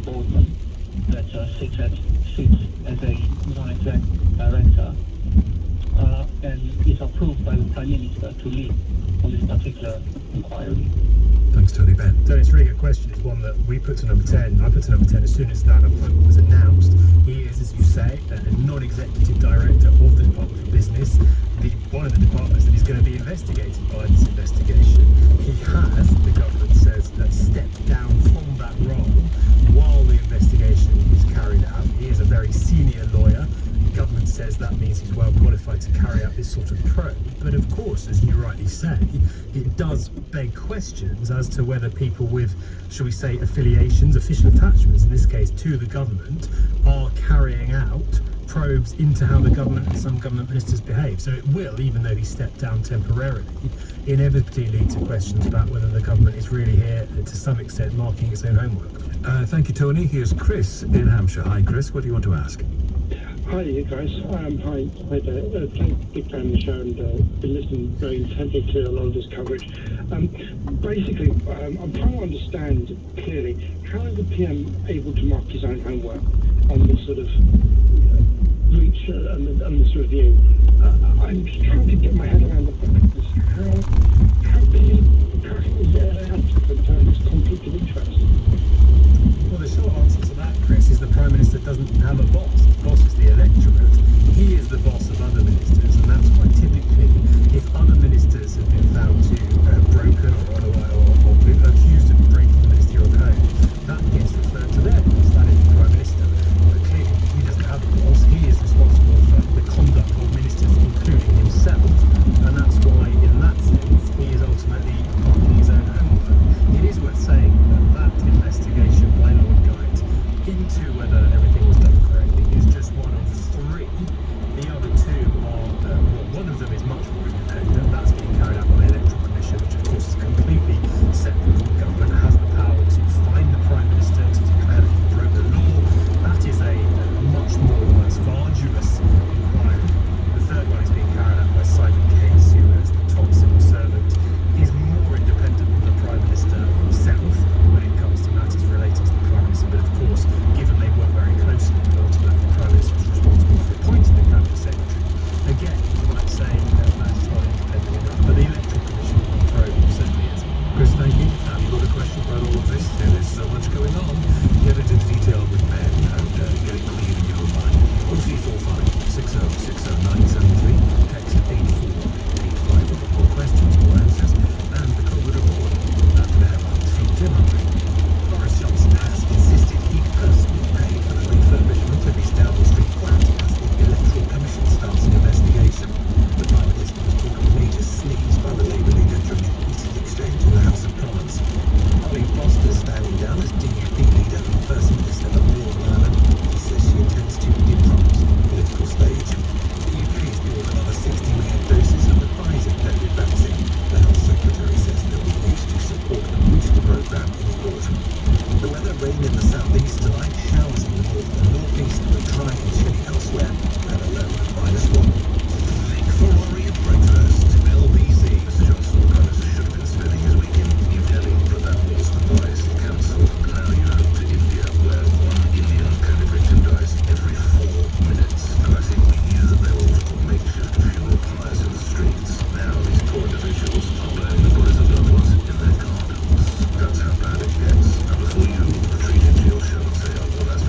boardman that sits as a non-exec director and is approved by the Prime Minister to lead on this particular inquiry? Thanks, Tony. Ben. So it's a really good question. It's one that we put to number 10. I put to number 10 as soon as that appointment was announced. He is, as you say, a non-executive director of the Department for Business, one of the departments that is going to be investigated by this investigation. He has, the government says, stepped down from that role while the investigation is carried out. He is a very senior lawyer. The government says that means he's well qualified to carry out this sort of probe. But of course, as you rightly say, it does beg questions as to whether people with, shall we say, affiliations, official attachments, in this case to the government, are carrying out probes into how the government and some government ministers behave. So it will, even though he stepped down temporarily, inevitably lead to questions about whether the government is really here, to some extent, marking its own homework. Thank you, Tony. Here's Chris in Hampshire. Hi, Chris. What do you want to ask? Hi, you guys. Hi there. Big fan of the show and been listening very intently to a lot of this coverage. Basically, I'm trying to understand clearly how is the PM able to mark his own homework on this sort of reach and this review. I'm just trying to get my head around the fact that how can is there in terms of conflict of interest? Well, the short answer to that, Chris, is the Prime Minister doesn't have a boss. The boss is the electorate. He is the boss of other ministers, and that's why typically, if other ministers have been found to have broken or been accused of breaking the ministerial code, that gets referred to their boss, that is the Prime Minister. But clearly, he doesn't have a boss. He is responsible for the conduct of ministers, including himself, and that's why, in that sense, he is ultimately marking his own homework. It is worth saying that investigation by Lord Guide into whether everything was done correctly is just one of three. The other two are, one of them is much more independent. That's being carried out by the Electoral Commission, which of course is completely separate from the government, has the power to fine the Prime Minister, to declare that he broke the law. That is a much more arduous inquiry. The third one is being carried out by Simon Case, who, as the top civil servant, is more independent than the Prime Minister himself when it comes to matters related to the Prime Minister. But of course, given they work very closely, ultimately the Prime Minister is responsible for appointing the Cabinet Secretary. Again, you might say that's not independent enough, but the Electoral Commission probe certainly is. Chris, thank you. Have you got a question about all of this? There is so much going on. Get it into detail with Ben and get it clear in your mind. 0345 6060973. Text 8485 for more questions, more answers, and the COVID report. After the headlines from Tim Humphrey. Boris Johnson has insisted he personally paid for the refurbishment of his Downing Street flat as the Electoral Commission starts an investigation. The Prime Minister was called a major sneeze by the Labour leader during a heated exchange in the House of Commons. Holly Foster standing down as DUP leader and First Minister of Northern Ireland. He says she intends to deplomat the political stage. The UK has bought another 60 million doses of the Pfizer COVID vaccine. The Health Secretary says they'll be used to support the booster programme in the autumn. The weather: rain in the southeast tonight, showers in the north and northeast, but dry and chilly elsewhere, and a low of -1. Think Ferrari at breakfast. LBC. Mr. Johnson promises should have been spending his week in New Delhi, but that was otherwise cancelled. Now you know to India, where one Indian COVID victim dies every 4 minutes. And I think we knew that they were also put makeshift funeral pyres in the streets. Now these poor individuals are laying the bodies of loved ones in their gardens. That's how bad it gets. And before you retreat into your shell and say, oh, well, that's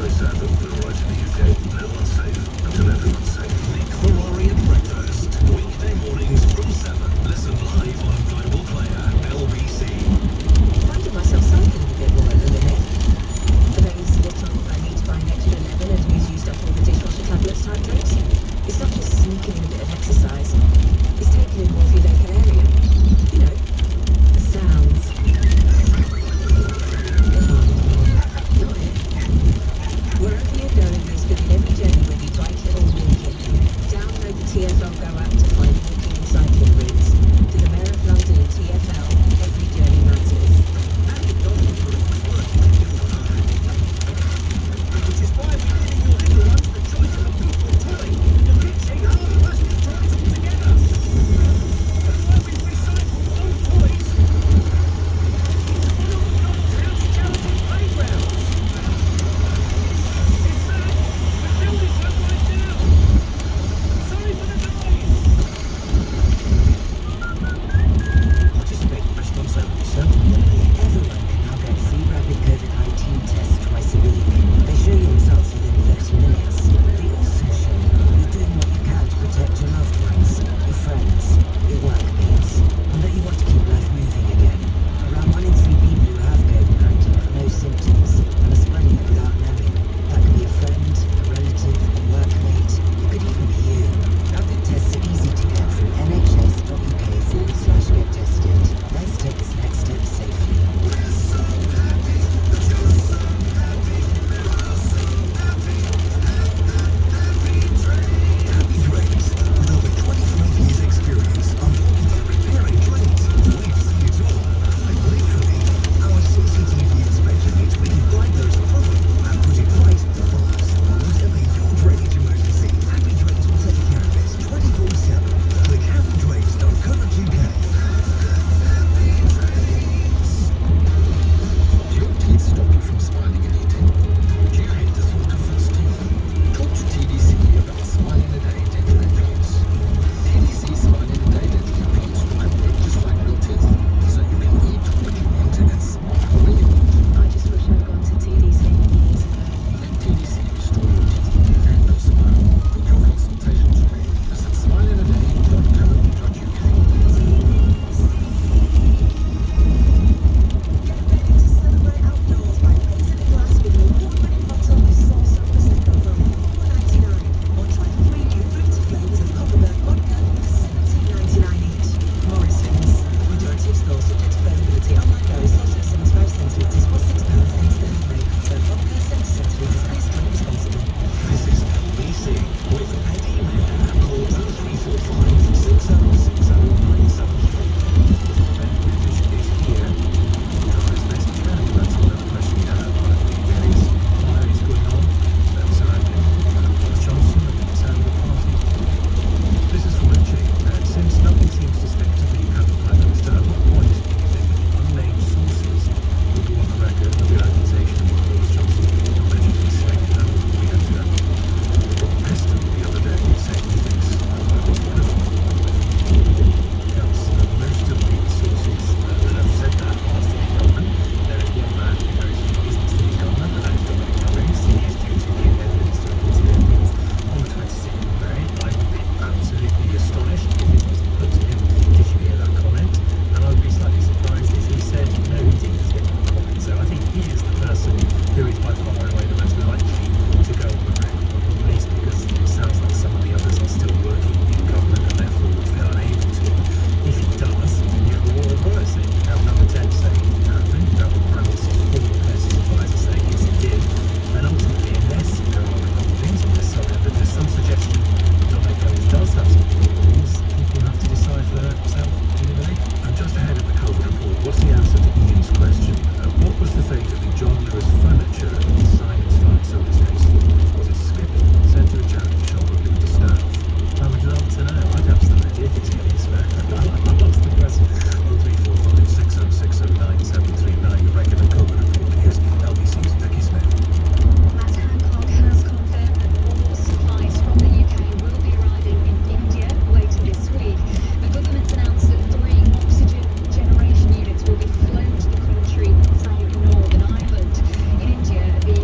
next question. What was the fate of the John Lewis furniture in Simon's Farm so distasteful? Was it skipped, sent to a charity shop, or given to staff? I would love to know. I'd absolutely if it's getting spent. I lost the question. 0345 6060 973. Your regular COVID report. Here's LBC's Vicky Smith. Matt Hancock has confirmed that more supplies from the UK will be arriving in India later this week. The government's announced that 3 oxygen generation units will be flown to the country from Northern Ireland. In India, the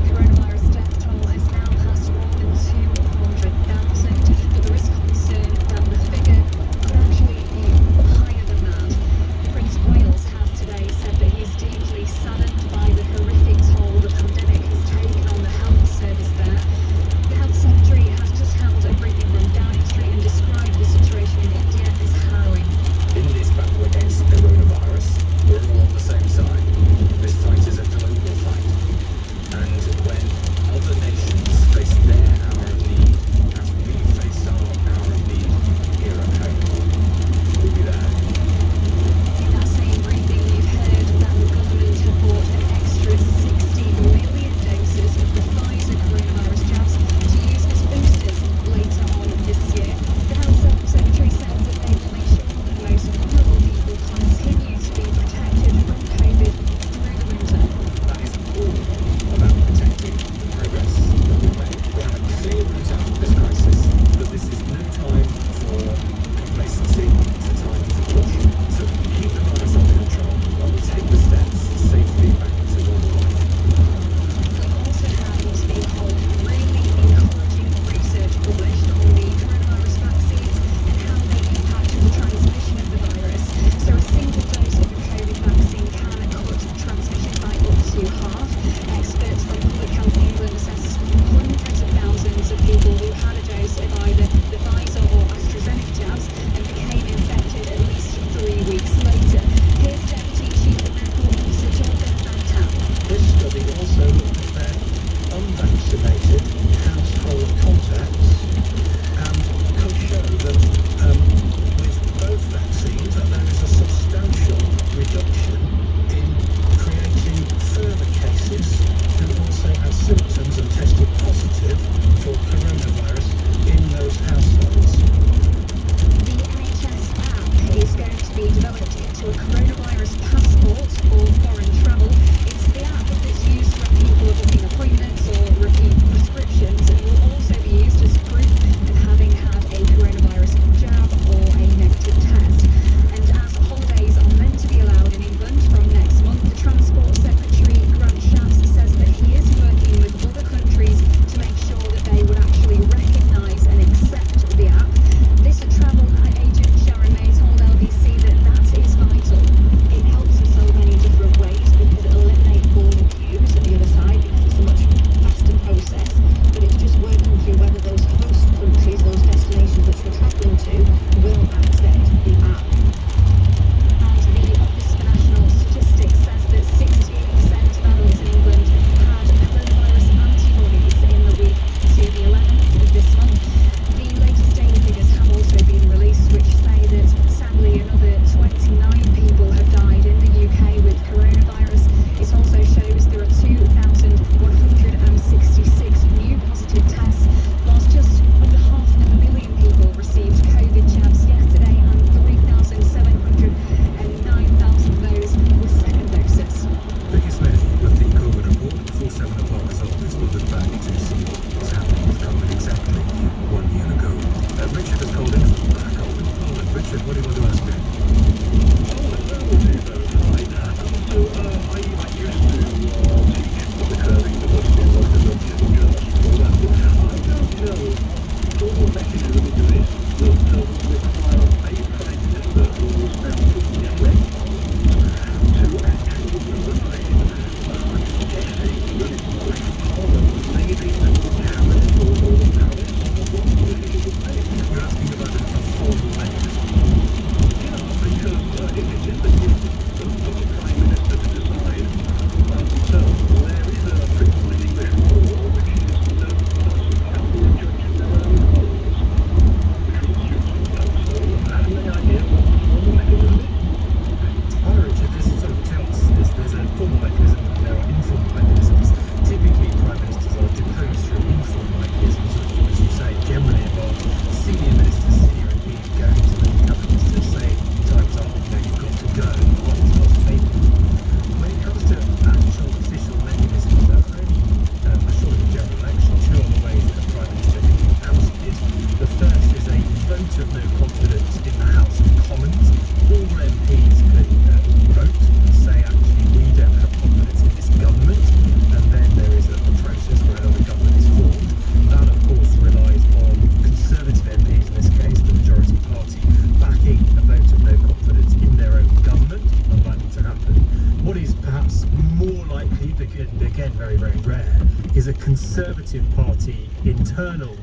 likely, again very, very rare, is a Conservative Party internal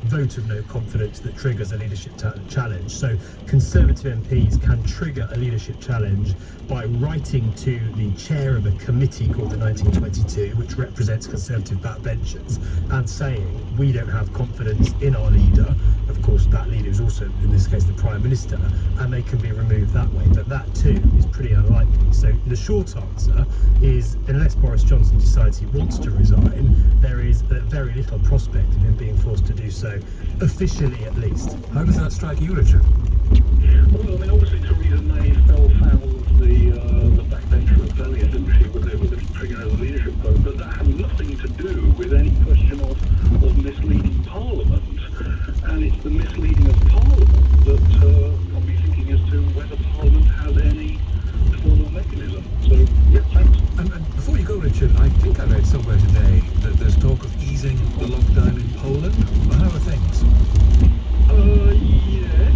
vote of no confidence that triggers a leadership challenge. So Conservative MPs can trigger a leadership challenge by writing to the chair of a committee called the 1922, which represents Conservative backbenchers, and saying, we don't have confidence in our leader. Of course, that leader is also, in this case, the Prime Minister, and they can be removed that way. But that too is pretty unlikely. So the short answer is, unless Boris Johnson decides he wants to resign, there is very little prospect of him being forced to do so, officially at least. How does that strike you, Richard? Well, I mean, obviously Theresa May fell foul of the backbencher rebellion, didn't she, with the triggering of the leadership vote, but that had nothing to do with any question of misleading Parliament. And it's the misleading of Parliament that got me thinking as to whether Parliament has any formal mechanism. So, yeah, thanks. And before you go, Richard, I think I read somewhere today that there's talk of easing the lockdown in Poland. Well, how are things? Yes.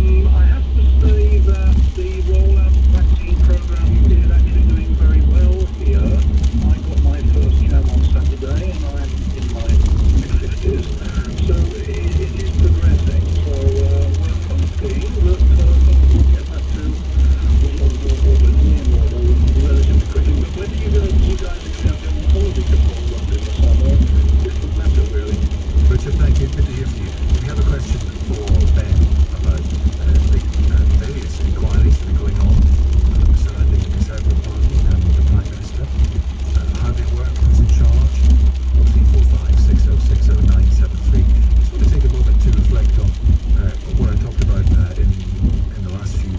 I have to say that the rollout of the vaccine program is actually doing very well here. I got my first jab on Saturday and I'm in my mid-50s. So it is progressing. So we're hoping that things will get back to normal relatively quickly. But whether you guys accept them on holiday to Poland in the summer, different matter really. Richard, thank you. Good to hear from you. We have a question for Ben about the various inquiries that are going on surrounding the Conservative Party and the Prime Minister. How they work, who's in charge. 0345 6060 973. Just want to take a moment to reflect on what I talked about in the last few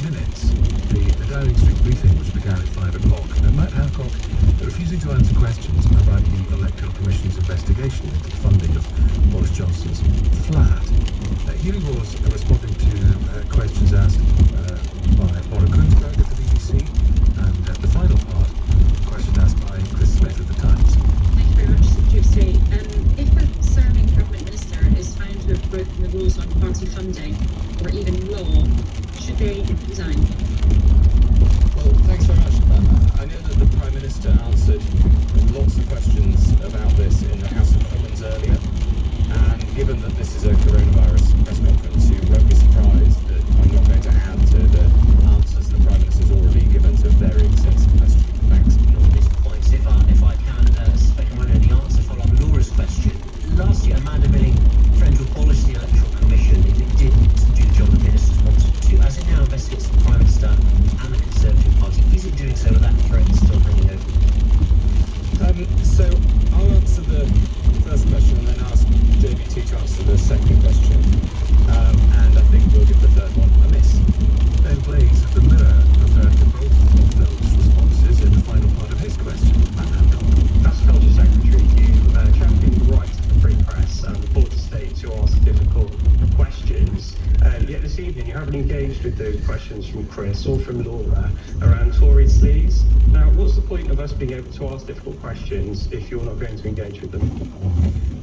minutes. The Downing Street briefing, which began at 5 o'clock. And Matt Hancock refusing to answer questions about the Electoral Commission's investigation into the funding of Boris Johnson's flat. Here he was responding to questions asked by Laura Kunsberg at the BBC, and the final part, a question asked by Chris Smith at the Times. Thank you very much, Tuesday. If a serving government minister is found to have broken the rules on party funding, or even law, should they resign? Well, thanks very much. I know that the Prime Minister answered lots of questions about this in the House of Commons earlier, and given that this is a coronavirus press conference, you won't be surprised that I'm not going to add to the answers the Prime Minister's already given to very extensive questions. Thanks. On these points, if I can, suspect I might know the answer, follow up Laura's question. Last year, Amanda Milling threatened to abolish the Electoral Commission if it didn't do the job the ministers wanted it to. As it now investigates the Prime Minister and the Conservative Party, is it doing so with that threat still hanging over? So I'll answer the first question and then ask JBT to answer the second question. And I think we'll give the third one a miss. Ben Blaze of the Mirror referred to both of those responses in the final part of his question. Matt Hancock. As Culture Secretary, you championed the right of the free press and the border state to ask difficult questions. Yet this evening you haven't engaged with those questions from Chris or from Laura around Tory sleaze. Now, what's the point of us being able to ask difficult questions if you're not going to engage with them?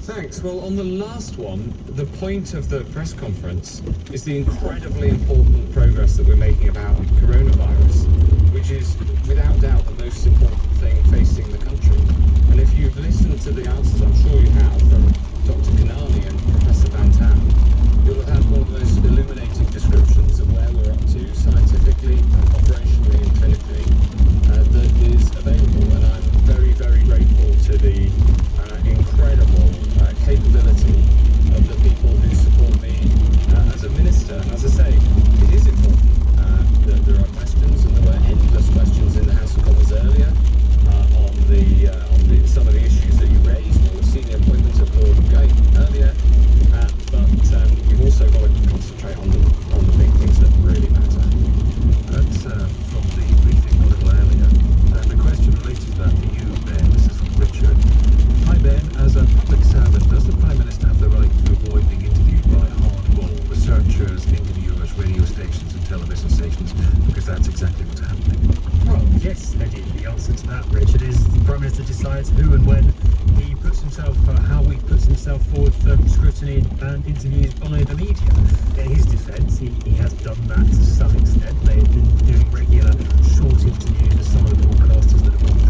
Thanks. Well, on the last one, the point of the press conference is the incredibly important progress that we're making about coronavirus, which is without doubt the most important thing facing the country. And if you've listened to the answers, I'm sure you have, from Dr. Kanani and Professor Van Tam, you'll have had one of the most illuminating descriptions of where we're up to scientifically, operationally and clinically that is available. And I'm very, very grateful to the incredible capability of the people who support me as a minister. And as I say, it is important that there are questions, and there were endless questions in the House of Commons earlier on some of the issues that you raised, or the senior appointment of Lord Gate earlier. But you've also got to concentrate on the big things that really matter. That's from the briefing a little earlier. And the question related to that for you, Ben. This is from Richard. Hi, Ben. As a public servant, does the Prime Minister have the right to avoid being interviewed by hardball researchers, interviewers, radio stations and television stations? Because that's exactly what's happening. Well, yes, the answer to that, Richard, is the Prime Minister decides who and when he puts himself, how he puts himself forward for scrutiny and interviews by the media. In his defence, he has done that to some extent. They've been doing regular short interviews with some of the broadcasters that have gone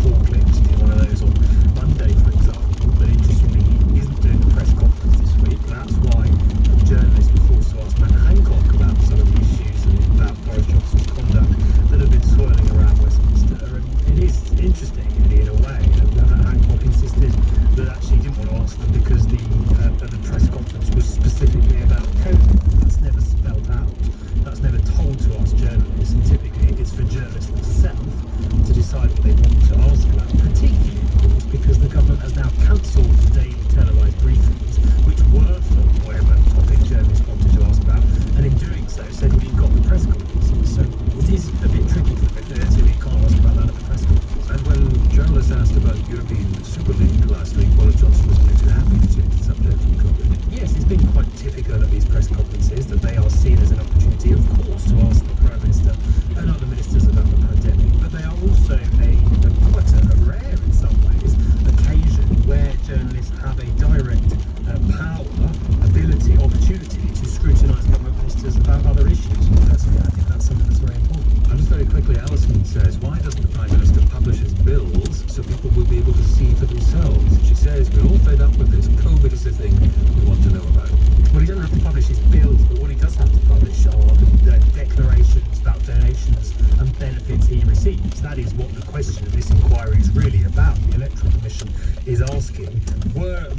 quite a rare in some ways occasion where journalists have a direct power, ability, opportunity to scrutinise government ministers about other issues. Personally, I think that's something that's very important. And just very quickly, Alison says, why doesn't the Prime Minister publish his bills so people will be able to see for themselves? She says, we're all fed up with this. COVID is the thing we want to know about. Well, he doesn't have to publish his bills, but what he does have to publish are the declarations about donations and benefits he receives. That is what the question of this inquiry is really about. The Electoral Commission is asking, were the